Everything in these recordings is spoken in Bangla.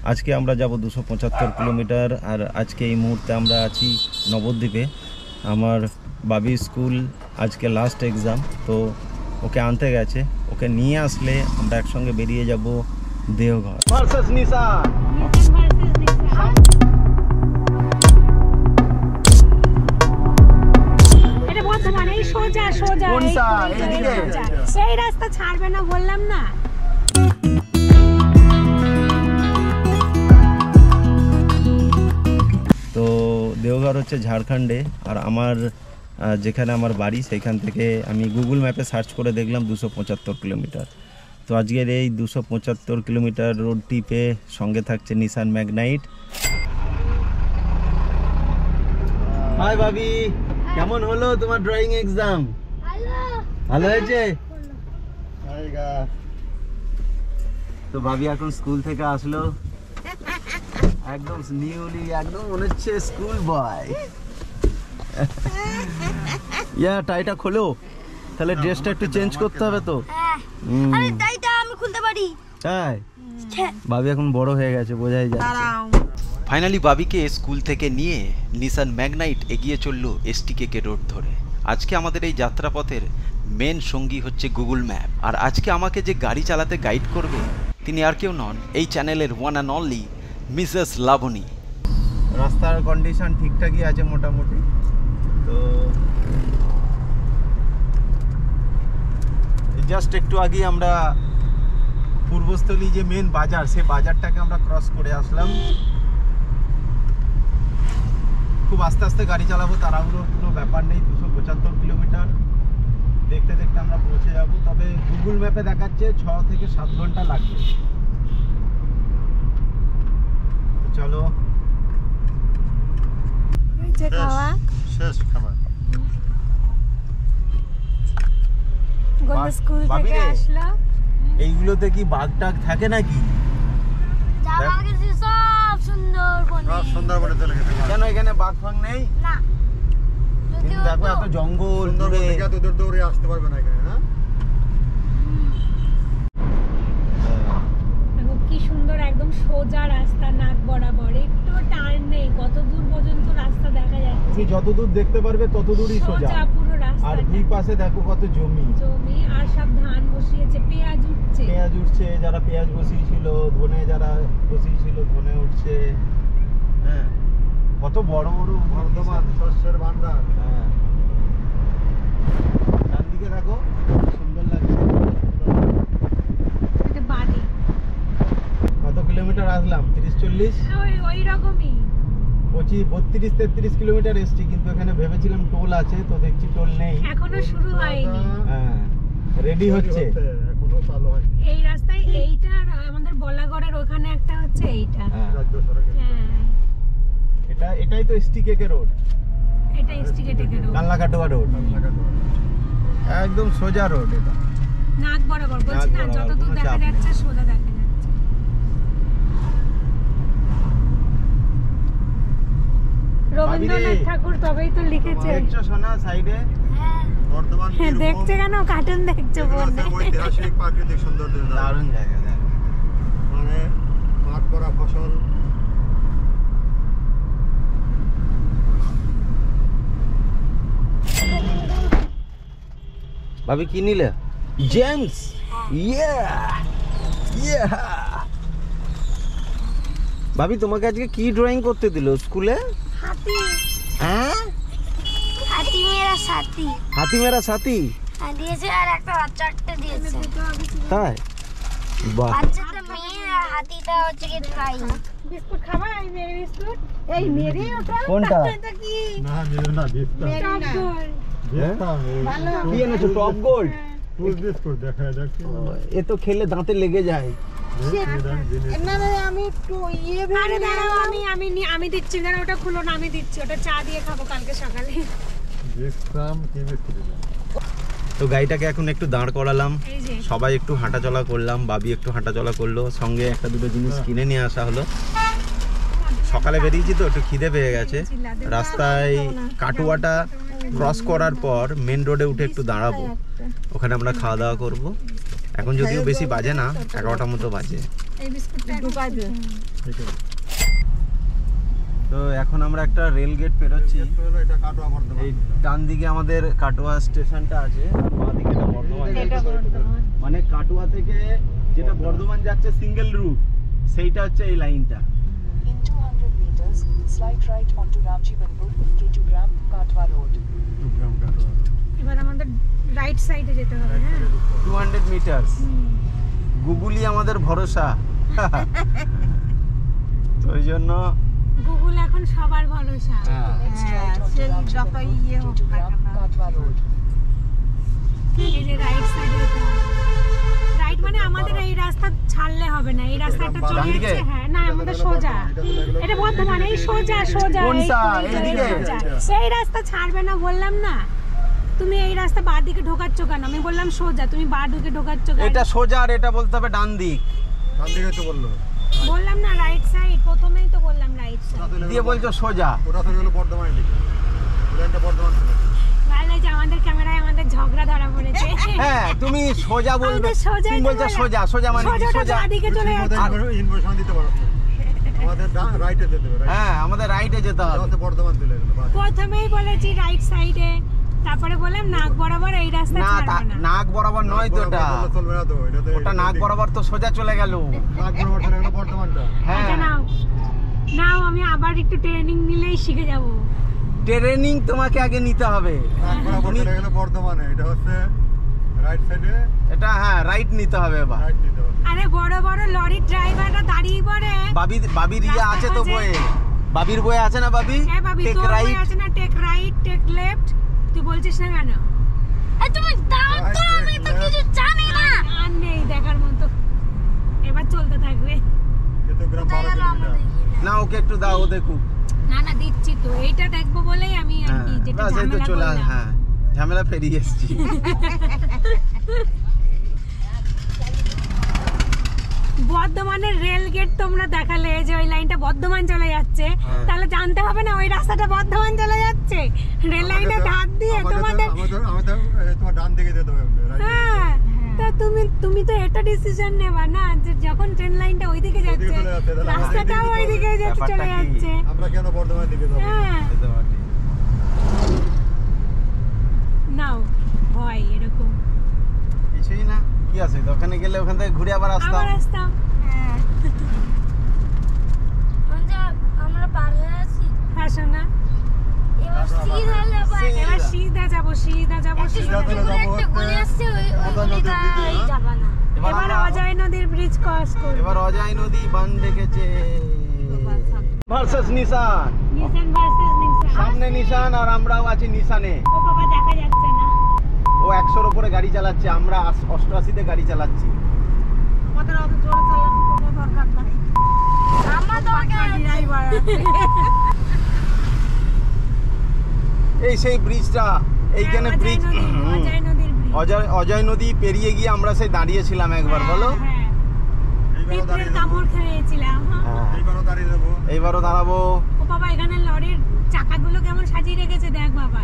আজকে আমরা যাব 275 কিলোমিটার। আর আজকে এই মুহূর্তে আমরা আছি নবদ্বীপে। আমার বাবি স্কুল আজকে লাস্ট এক্সাম, তো ওকে আনতে গেছে। ওকে নিয়ে আসলে আমরা একসঙ্গে বেরিয়ে যাব দেওঘর ভার্সেস নিশান। সোজা সোজা সেই রাস্তা ছাড়বে না, বললাম না। তো দেওঘর হচ্ছে ঝাড়খণ্ডে, আর আমার যেখানে আমার বাড়ি সেখান থেকে আমি গুগল ম্যাপে সার্চ করে দেখলাম 275 কিলোমিটার। তো আজকের এই 275 কিলোমিটার রোড ট্রিপে সঙ্গে থাকছে নিসান ম্যাগনাইট। হাই ভাবি, কেমন হলো তোমার ড্রয়িং এক্সাম? ভালো হয়েছে? তো ভাবি এখন স্কুল থেকে আসলো, একদম নিউলি, একদম মনে হচ্ছে স্কুল বয়। ইয়া টাইটা খোলো, তাহলে ড্রেসটা একটু চেঞ্জ করতে হবে তো। আরে টাইটা আমি খুলতে পারি। তাই ভাবি এখন বড় হয়ে গেছে, বোঝাই যাচ্ছে। ফাইনালি বাবিকে স্কুল থেকে নিয়ে নিসান ম্যাগনাইট এগিয়ে চলল এসটিকে রোড ধরে। আজকে আমাদের এই যাত্রাপথের মেন সঙ্গী হচ্ছে গুগল ম্যাপ। আর আজকে আমাকে যে গাড়ি চালাতে গাইড করবে তিনি আর কেউ নন, এই চ্যানেলের one and only Mrs Labani. রাস্তার কন্ডিশন ঠিকঠাকই আছে মোটামুটি। তো জাস্ট একটু আগে আমরা পূর্বস্থলী যে মেন বাজার, সেই বাজারটাকে আমরা ক্রস করে আসলাম। খুব আস্তে আস্তে গাড়ি চালাবো, তাড়াহুড়োর কোনো ব্যাপার নেই। 275 কিলোমিটার দেখতে দেখতে আমরা পৌঁছে যাব। তবে গুগল ম্যাপে দেখাচ্ছে 6 থেকে 7 ঘন্টা লাগবে। চলো শেষ খাবার। স্কুল থেকে আসলো। এইগুলোতে কি বাঘ টাঘ থাকে নাকি? কেন এখানে বাঘ ফাঘ নেই? না, কিন্তু দেখো এত জঙ্গল, দূরে আসতে পারবে না এখানে, না? কি সুন্দর একদম সোজা রাস্তা, নাক বরাবর, একটু টার্ন নেই। কত দূর পর্যন্ত রাস্তা দেখা যাচ্ছে। তুমি যত দূর দেখতে পারবে তত দূরই সোজা পুরো রাস্তা। আর দুই পাশে দেখো কত জমি, আর সব ধান বসিয়েছে, পেঁয়াজ উঠছে। যারা পেঁয়াজ বসিয়েছিল, ধনে যারা বসিয়েছিল, ধনে উঠছে। হ্যাঁ, কত বড় বড় বর্ধমান শস্যের ভান্ডার। হ্যাঁ, ডান দিকে দেখো সুন্দর লাগছে। এটা বাড়ি। কত কিলোমিটার আসলাম? 30-40 ওই রকমই। 32-33 কিলোমিটার এসছি, কিন্তু এখানে ভেবেছিলাম টোল আছে, তো দেখছি টোল নেই, এখনো শুরু হয়নি। হ্যাঁ, রেডি হচ্ছে, এখনো চালু হয়নি। এই রাস্তায় এইটা আমাদের বলাগড়ের ওখানে একটা হচ্ছে এইটা। হ্যাঁ, এটাই তো এসটিকে রোড। এটা এসটিকে রোড, কাল্লাকাটোয়া রোড, একদম সোজা রোড। এটা নাক বরাবর, বলছি না, যতদূর দেখা যাচ্ছে সোজা দেখা যাচ্ছে। রবীন্দ্রনাথ ঠাকুর তবেই তো লিখেছে। দেখছো সোনা সাইডে? বর্তমান দেখছে কেন? কার্টুন দেখছো? ঐতিহাসিক প্রাকৃতিক সৌন্দর্য, দারুণ জায়গা। মানে মাঠ করা ফসল। ভাবি কি নিলে? জেমস। ভাবি তোমাকে আজকে কি ড্রয়িং করতে দিল স্কুলে? হাতি। হ্যাঁ, হাতি মেরা সাথী। হাতি মেরা সাথী দিয়েছে, আর একটা বাচ্চাটা দিয়েছে। তাই? বাহ, বাচ্চাটা মেয়ে, হাতিটা হচ্ছে কি খাই। বিস্কুট খাবা? এই মেরি বিস্কুট, এই মেরি। ওটা কোনটা? এটা কি? না মেরি না, বিস্কুট। মেরি না, ভালো। কি এনেছো? টপ গোল্ড ফুল বিস্কুট দেখা যাচ্ছে। এ তো খেলে দাঁতে লেগে যায়। না না, আমি একটু ইয়ে ভেবে। আরে দাঁড়াও, আমি দিচ্ছি। না ওটা খুলো না, আমি দিচ্ছি। ওটা চা দিয়ে খাবো কালকে সকালে। দেখতাম কি বিস্কুট। তো গাড়িটাকে এখন একটু দাঁড় করালাম, সবাই একটু হাঁটাচলা করলাম, বাবি একটু হাঁটাচলা করলো, সঙ্গে একটা দুটো জিনিস কিনে নিয়ে আসা হলো। সকালে বেরিয়েছি তো একটু খিদে পেয়ে গেছে। রাস্তায় কাটুয়াটা ক্রস করার পর মেন রোডে উঠে একটু দাঁড়াবো, ওখানে আমরা খাওয়া দাওয়া করবো। এখন যদিও বেশি বাজে না, 11টার মতো বাজে। এই বিস্কুটটা ঢুকাই দে। ঠিক আছে তো এখন আমরা একটা রেল গেট পেরোচ্ছি। এটা কাটোয়া বর্ধমান এই ডান দিকে আমাদের কাটোয়া স্টেশনটা আছে, বাঁ দিকে এটা বর্ধমান যাচ্ছে। মানে কাটোয়া থেকে যেটা বর্ধমান যাচ্ছে সিঙ্গেল রুট, সেইটা হচ্ছে এই লাইনটা। In 200 meters, slide right onto Ramjibanpur, Ketugram, Katwa Road. গ্রাম কাটোয়া এবার আমাদের রাইট সাইডে যেতে হবে। হ্যাঁ 200 মিটারস। গুগলই আমাদের ভরসা। তো ওই জন্য গুগল এখন সবার ভরসা। হ্যাঁ, Next right onto Ramjibanpur, Ketugram, Katwa Road. এই যে রাইট সাইডে যেতে হবে। রাইট মানে আমাদের এই রাস্তা ছাড়লে হবে না, এই রাস্তাটা চলে ডান দিকে? যাচ্ছে। হ্যাঁ না, আমাদের সোজা। এটা বর্ধমান, এই সোজা সোজা কোন এই side? সোজা, এইদিকে? সোজা। এই রাস্তা ছাড়বে না বললাম না? তুমি এই রাস্তা বাঁ দিকে ঢোকাচ্ছ কেন? আমি বললাম সোজা, তুমি বাঁ দিকে ঢোকাচ্ছ কেন? এটা সোজা আর এটা বলতে হবে ডান দিক। ডান দিকে তো বললো বললাম না রাইট সাইড, প্রথমেই তো বললাম রাইট সাইড। দিয়ে বলছো সোজা। ওটা তো হলো বর্ধমানের দিকে, লাইনটা বর্ধমান ছিল। ভালো যে আমাদের ক্যামেরায় আমাদের ঝগড়া ধরা পড়েছে। হ্যাঁ, তুমি সোজা বলবে, আমাদের সোজাই তুমি তো বলছো বলা। সোজা। সোজা মানে কি? সোজাটা সোজা। বাঁ দিকে চলে যাচ্ছে। ইনফরমেশন দিতে পারো না। আমাদের রাইটে যেতে হবে, হ্যাঁ, আমাদের রাইটে যেতে হবে। রাইটে বর্ধমান চলে গেল। প্রথমেই বলেছি রাইট সাইডে, তারপরে বললাম নাক বরাবর এই রাস্তা না, ছাড়বে না। নাক বরাবর নয় তো ওটা। চলবে না তো, এটা তো ওটা নাক বরাবর তো সোজা চলে গেল। নাক বরাবর চলে গেল বর্ধমানটা। হ্যাঁ, আচ্ছা নাও নাও, আমি আবার একটু ট্রেনিং নিলেই শিখে যাব। ট্রেনিং তোমাকে আগে নিতে হবে। নাক বরাবর চলে গেল বর্ধমানে, এটা হচ্ছে রাইট সাইডে, এটা হ্যাঁ রাইট নিতে হবে এবার। রাইট নিতে হবে। আরে বড় বড় লরির ড্রাইভাররা দাঁড়িয়ে পড়ে। বাবির ইয়ে আছে তো বইয়ে, বাবির বইয়ে আছে না বাবি? হ্যাঁ বাবি, টেক তোর বই রাইট। আছে না টেক রাইট টেক লেফট? তুই বলছিস না কেন? তুমি দাও তো, আমি তো কিছু জানি না। আর নেই দেখার মতো, এবার চলতে থাকবে। কেতুগ্রাম 12 কিলোমিটার। না, ওকে একটু দাও, ও দেখুক। না না দিচ্ছি তো, এইটা দেখবো বলেই আমি আর হ্যাঁ, কি যেটা বাস এই তো ঝামেলা চলে করলাম। হ্যাঁ, ঝামেলা ফেরিয়ে এসেছি। বর্ধমানের রেল গেট তোমরা দেখালে যে ওই লাইনটা বর্ধমান চলে যাচ্ছে, তাহলে জানতে হবে না ওই রাস্তাটা বর্ধমান চলে যাচ্ছে রেল লাইনের ধার দিয়ে তোমাদের। আমাদের তোমার ডান দিকে যেতে হবে, right হ্যাঁ, তা তুমি তো এটা ডিসিশন নেবা না যে যখন ট্রেন লাইনটা ওইদিকে যাচ্ছে, চলে যাচ্ছে, তাহলে আমাদের রাস্তাটাও দিকে ওইদিকে চলে ব্যাপারটা কি? যাচ্ছে। আমরা কেন বর্ধমানের দিকে যাবো? হ্যাঁ এই তো বটে। নাও ভয় এরকম কিছুই না, কি আছে তো, ওখানে গেলে ওখান থেকে ঘুরে আবার আসতাম। আবার আসতাম। হ্যাঁ আমরা পার হয়ে আছি, হ্যাঁ শোনা, এবার সিধা যাবো। এবার সিধা যাবো সিধা যাবো সিধা সিধা যাবো। চলে যাবো একটা গলি আসছে, ওই অজয় নদীর গলিটায় দিকে, যাবা না। এবার এবার আমরা অজয় নদীর ব্রিজ ক্রস করব। এবার অজয় নদী বান দেখেছে ভার্সেস নিশান। নিশান ভার্সেস নিশান। সামনে নিশান আর আমরাও আছি নিশানে। ও বাবা দেখা যাচ্ছে না। ও 100-র উপরে গাড়ি চালাচ্ছে, আমরা 88-তে গাড়ি চালাচ্ছি। আমাদের অত জোরে চালানোর কোনো দরকার নাই। আমার দরকার আছে। ড্রাইভার এই সেই ব্রিজটা, এইখানে ব্রিজ, অজয় নদীর ব্রিজ। অজয় নদী পেরিয়ে গিয়ে আমরা সেই দাঁড়িয়েছিলাম একবার, বলো। হ্যাঁ, এইবারও পিঁপড়ের দাঁড়িয়ে যাবো, কামড় খেয়েছিলাম। হ্যাঁ, এইবারও দাঁড়িয়ে যাবো। এইবারও দাঁড়াবো। ও বাবা এখানে লরির চাকাগুলো কেমন সাজিয়ে রেখেছে দেখ বাবা।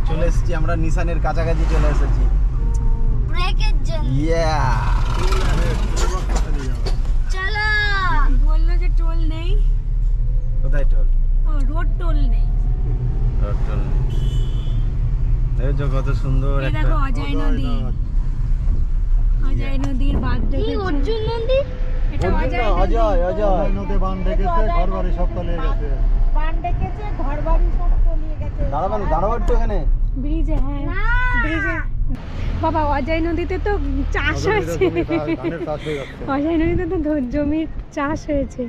চলে এসেছি আমরা, নিশানের কাছাকাছি চলে এসেছি। ব্রেকের জন্য ইয়া, চলো। বললো যে টোল নেই। কোথায় টোল? ও রোড টোল নেই। টোল দেখো কত সুন্দর এই একটা। দেখো অজয় নদী, অজয় নদীর বাঁধ কি দেখেছো? অর্জুন নদী? এটা অর্জুন অজয় না, নদী। অজয়। নদী বাঁধ দেখেছে, ঘর বাড়ি সব তলিয়ে গেছে। বান ডেকেছে, ঘর বাড়ি সব তলিয়ে গেছে। দাঁড়াবো একটু এখানে। ব্রিজে, হ্যাঁ ব্রিজে। বাবা অজয় নদীতে তো চাষ হয়েছে। ধানের চাষ হয়ে যাচ্ছে। অজয় নদীতে তো জমির চাষ হয়েছে।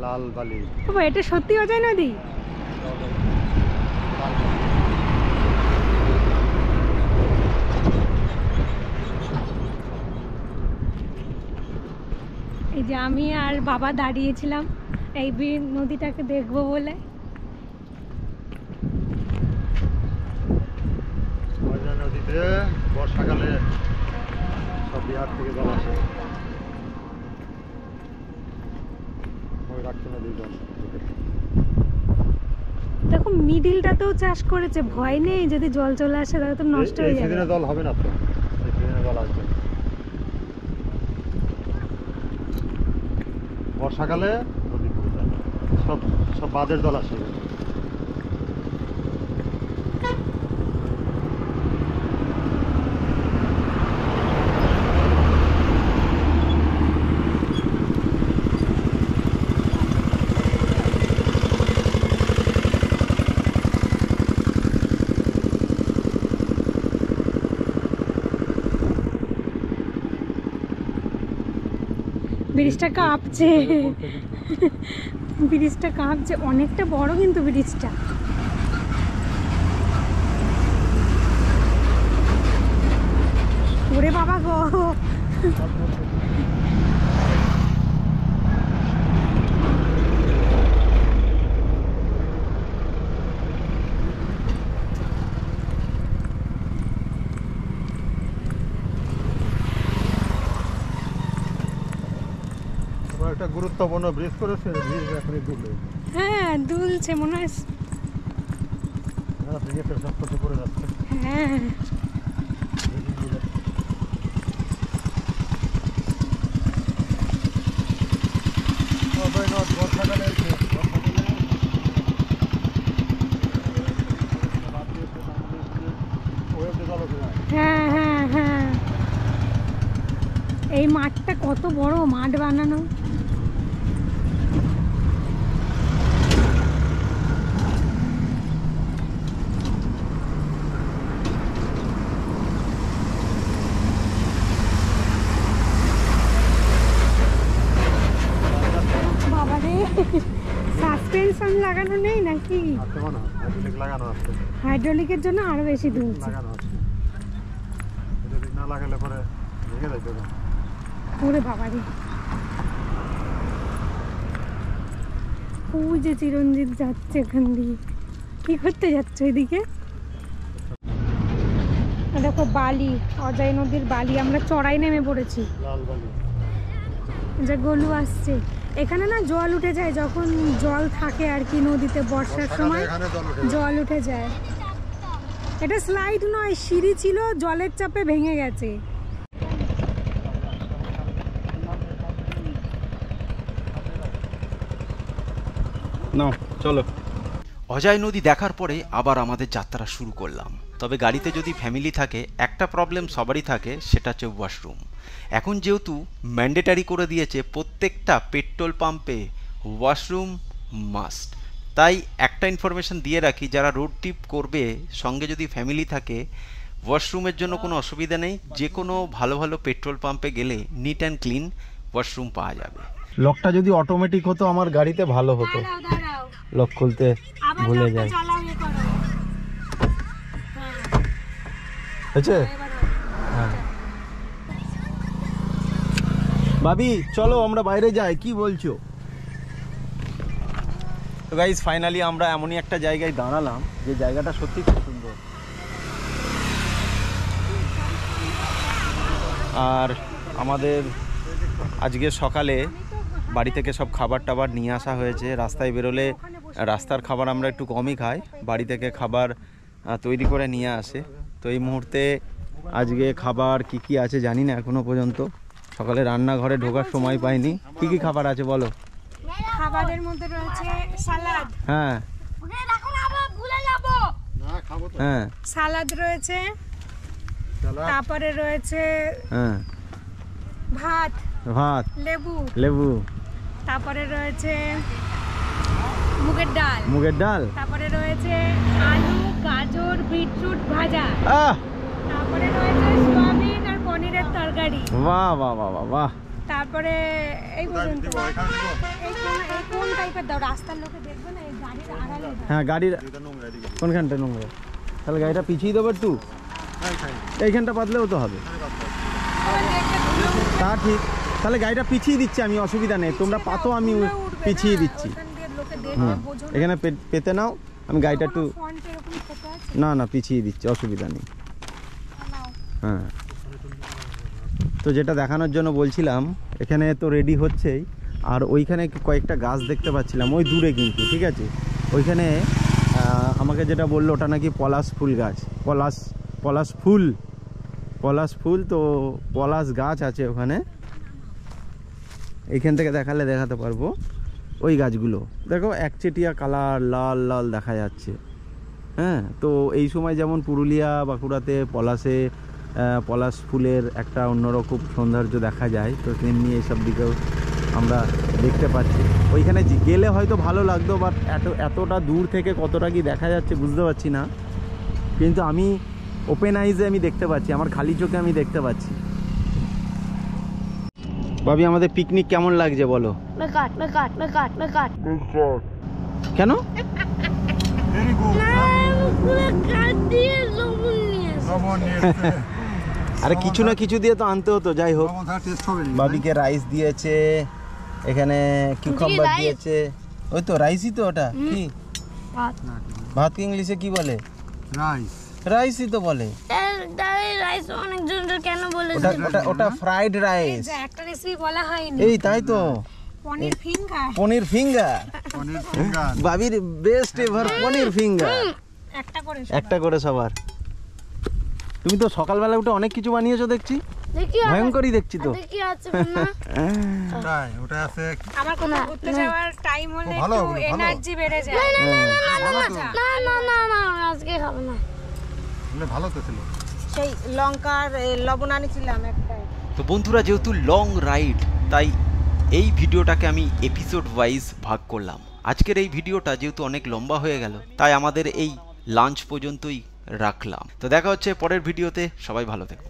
লাল বালি, বাবা এটা সত্যি অজয় নদী? এই যে আমি আর বাবা দাঁড়িয়েছিলাম এই নদীটাকে দেখবো বলে। অজয় নদীতে বর্ষাকালে সব বিহার থেকে জল আসে, ওই রাখছে নদীর জল। দেখো মিডিলটাতেও চাষ করেছে, ভয় নেই যদি জল চলে আসে তাহলে তো নষ্ট হয়ে এই যাবে। সিজনে জল হবে না তো, এই সিজনে জল আসবে। বর্ষাকালে নদী পুরো যায়, সব সব বাঁধের জল আসে। ব্রিজটা কাঁপছে, ব্রিজটা কাঁপছে, অনেকটা বড় কিন্তু ব্রিজটা। ওরে বাবা গো, একটা গুরুত্বপূর্ণ ব্রিজ করেছে, ব্রিজ এখনই ডুবলে। হ্যাঁ দুলছে মনে হয়। সব কিছু পড়ে যাচ্ছে। হ্যাঁ হ্যাঁ হ্যাঁ হ্যাঁ, এই মাঠটা কত বড় মাঠ বানানো। বাবারে, সাসপেনশন লাগানো নেই নাকি? লাগানো আছে, হাইড্রোলিকের জন্য আরো বেশি দুলছে। লাগানো আছে, যদি না লাগালে পরে ভেঙে যাইতো না। ওরে বাবারে, ওই যে চিরঞ্জিত যাচ্ছে এখান দিয়ে, কি করতে যাচ্ছে ওইদিকে? দেখো বালি, অজয় নদীর বালি, আমরা চড়াই নেমে পড়েছি। লাল বালি, যে গলু আসছে এখানে না, জল উঠে যায় যখন জল থাকে আর কি নদীতে, বর্ষার সময় জল উঠে যায়। এটা স্লাইড নয়, সিঁড়ি ছিল, জলের চাপে ভেঙে গেছে। নাও চলো। অজয় নদী দেখার পরে আবার আমাদের যাত্রা শুরু করলাম। তবে গাড়িতে যদি ফ্যামিলি থাকে একটা প্রবলেম সবারই থাকে, সেটা হচ্ছে ওয়াশরুম। এখন যেহেতু ম্যান্ডেটারি করে দিয়েছে প্রত্যেকটা পেট্রোল পাম্পে ওয়াশরুম মাস্ট, তাই একটা ইনফরমেশন দিয়ে রাখি, যারা রোড ট্রিপ করবে সঙ্গে যদি ফ্যামিলি থাকে, ওয়াশরুমের জন্য কোনো অসুবিধা নেই। যে কোনো ভালো ভালো পেট্রোল পাম্পে গেলে নিট অ্যান্ড ক্লিন ওয়াশরুম পাওয়া যাবে। লকটা যদি অটোমেটিক হতো আমার গাড়িতে ভালো হতো, লক খুলতে ভুলে যাই। হয়েছে? হ্যাঁ ভাবি চলো আমরা বাইরে যাই, কি বলছো? তো গাইস ফাইনালি আমরা এমনই একটা জায়গায় দাঁড়ালাম যে জায়গাটা সত্যি খুব সুন্দর। আর আমাদের আজকে সকালে বাড়ি থেকে সব খাবার টাবার নিয়ে আসা হয়েছে। রাস্তায় বেরোলে রাস্তার খাবার আমরা একটু কমই খাই, বাড়ি থেকে খাবার তৈরি করে নিয়ে আসে। তো এই মুহূর্তে আজকে খাবার কি কি আছে জানি না এখনো পর্যন্ত, সকালে রান্নাঘরে ঢোকার সময় পাইনি। কি কি খাবার আছে বলো? খাবারের মধ্যে রয়েছে সালাদ, হ্যাঁ হ্যাঁ সালাদ রয়েছে, তারপরে রয়েছে হ্যাঁ ভাত, ভাত, লেবু, লেবু, তারপরে রয়েছে মুগের ডাল, মুগের ডাল, তারপরে রয়েছে আলু, গাজর, বিটরুট ভাজা, তারপরে রয়েছে সয়াবিন আর পনিরের তরকারি। বাহ বাহ বাহ বাহ বাহ। তারপরে এই পর্যন্ত। এই কোন টাইপের দাও, রাস্তার লোকে দেখবে না, এই গাড়ির আড়ালে দাও। হ্যাঁ গাড়ির কোনখানটা নোংরা, তাহলে গাড়িটা পিছিয়ে দেবো একটু, এইখানটা পাতলেও তো হবে। তা ঠিক, তাহলে গাড়িটা পিছিয়ে দিচ্ছি আমি, অসুবিধা নেই, তোমরা পাতো আমি পিছিয়ে দিচ্ছি। হুম এখানে পেতে নাও, আমি গাড়িটা একটু, না না পিছিয়ে দিচ্ছি, অসুবিধা নেই। হ্যাঁ তো যেটা দেখানোর জন্য বলছিলাম, এখানে তো রেডি হচ্ছেই, আর ওইখানে কয়েকটা গাছ দেখতে পাচ্ছিলাম ওই দূরে কিন্তু, ঠিক আছে ওইখানে আমাকে যেটা বললো ওটা নাকি পলাশ ফুল গাছ, পলাশ ফুল, তো পলাশ গাছ আছে ওখানে। এইখান থেকে দেখালে দেখাতে পারবো ওই গাছগুলো দেখো একচেটিয়া কালার লাল লাল দেখা যাচ্ছে। হ্যাঁ, তো এই সময় যেমন পুরুলিয়া বাঁকুড়াতে পলাশ ফুলের একটা অন্যরকম সৌন্দর্য দেখা যায়, তো তেমনি এইসব দিকেও আমরা দেখতে পাচ্ছি। ওইখানে গেলে হয়তো ভালো লাগতো, বাট এতটা দূর থেকে কতটা কি দেখা যাচ্ছে বুঝতে পারছি না, কিন্তু আমি ওপেন আইজে আমি দেখতে পাচ্ছি, আমার খালি চোখে আমি দেখতে পাচ্ছি। ভাবি আমাদের পিকনিক কেমন লাগছে বলো? কেন? আরে কিছু না কিছু দিয়ে তো আনতে হতো। যাই হোক, বাবিকে রাইস দিয়েছে, এখানে কিউকাম্বার দিয়েছে। ওই তো রাইসই তো, ওটা কি ভাত কি ইংলিশে কি বলে? রাইসই তো বলে। ওটা ফ্রাইড রাইস। এই তাই তো, পনির ফিঙ্গার। বাবির বেস্ট এভার পনির ফিঙ্গার। একটা করে সবার। তুমি তো সকালবেলা উঠে অনেক কিছু বানিয়েছো দেখছি, ভয়ঙ্করই দেখছি তো। ওটা আছে আমার কোনো ঘুরতে যাওয়ার টাইম হলে একটু এনার্জি বেড়ে যায়। না আজকে খাবো না। ভালো তো ছিল, সেই লঙ্কার লবণ আনিছিলাম একটাই। তো বন্ধুরা, যেহেতু লং রাইড, তাই এই ভিডিওটাকে আমি এপিসোড ওয়াইজ ভাগ করলাম। আজকের এই ভিডিওটা যেহেতু অনেক লম্বা হয়ে গেল, তাই আমাদের এই লাঞ্চ পর্যন্তই রাখলাম। তো দেখা হচ্ছে পরের ভিডিওতে, সবাই ভালো থেকো।